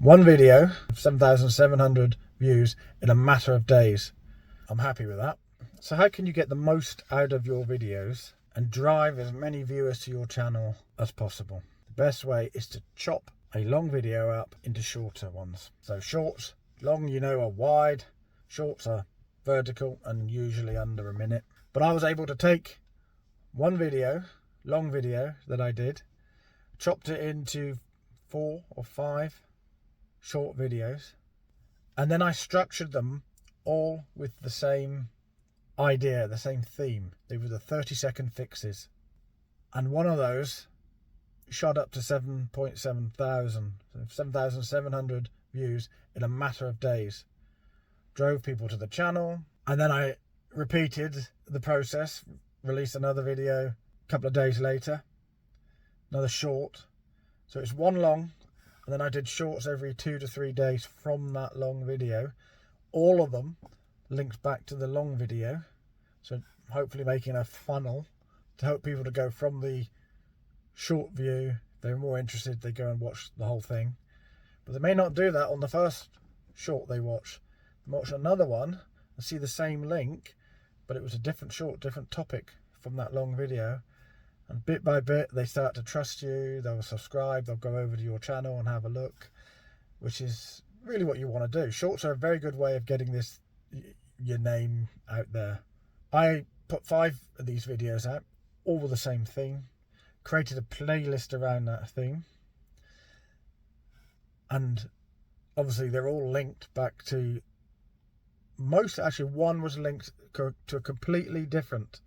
One video, 7,700 views in a matter of days. I'm happy with that. So how can you get the most out of your videos and drive as many viewers to your channel as possible? The best way is to chop a long video up into shorter ones. So shorts, long are wide, shorts are vertical and usually under a minute. But I was able to take one video, long video that I did, chopped it into 4 or 5 short videos, and then I structured them all with the same idea, the same theme. They were the 30-second fixes, and one of those shot up to 7,700 views in a matter of days. Drove people to the channel, and then I repeated the process, released another video a couple of days later, another short. So it's one long, and then I did shorts every 2 to 3 days from that long video. All of them linked back to the long video. So hopefully making a funnel to help people to go from the short view. If they're more interested, they go and watch the whole thing. But they may not do that on the first short they watch. They watch another one and see the same link, but it was a different short, different topic from that long video. And bit by bit, they start to trust you. They'll subscribe. They'll go over to your channel and have a look, which is really what you want to do. Shorts are a very good way of getting your name out there. I put 5 of these videos out, all with the same theme. Created a playlist around that theme. And obviously, they're all linked back to actually, one was linked to a completely different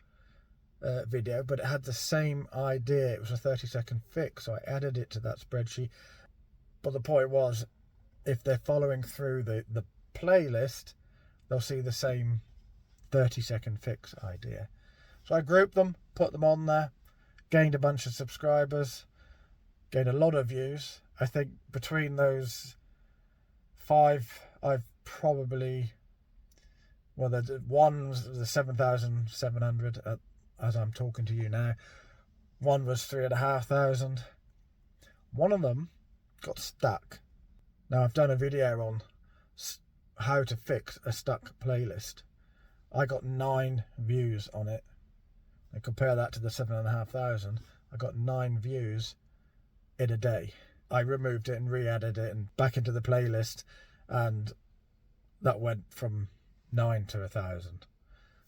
video, but it had the same idea. It was a 30-second fix, so I added it to that spreadsheet. But the point was, if they're following through the playlist, they'll see the same 30-second fix idea. So I grouped them, put them on there, gained a bunch of subscribers, gained a lot of views. I think between those 5, I've probably, the one was the 7,700 as I'm talking to you now. One was 3,500. One of them got stuck. Now I've done a video on how to fix a stuck playlist. I got 9 views on it. And compare that to the 7,500. I got 9 views in a day. I removed it and re-added it and back into the playlist, and that went from 9 to 1,000.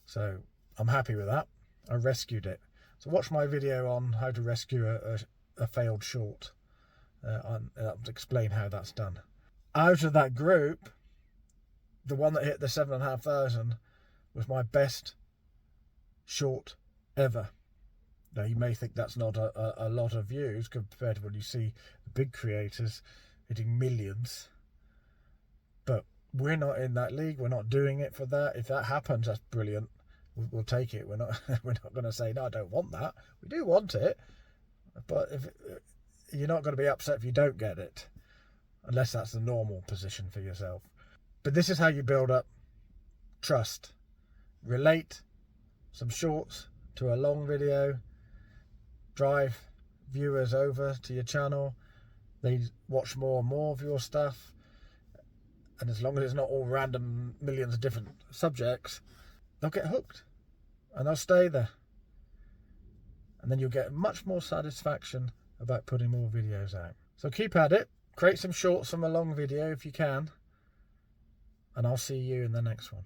So I'm happy with that. I rescued it. So watch my video on how to rescue a failed short. And I'll explain how that's done. Out of that group, the one that hit the 7,500 was my best short ever. Now you may think that's not a lot of views compared to when you see the big creators hitting millions. But we're not in that league. We're not doing it for that. If that happens, that's brilliant. We'll take it. We're not going to say, no, I don't want that. We do want it, but if you're not going to be upset if you don't get it, unless that's the normal position for yourself. But this is how you build up trust. Relate some shorts to a long video, drive viewers over to your channel. They watch more and more of your stuff, and as long as it's not all random millions of different subjects, they'll get hooked and they'll stay there. And then you'll get much more satisfaction about putting more videos out. So keep at it. Create some shorts from a long video if you can. And I'll see you in the next one.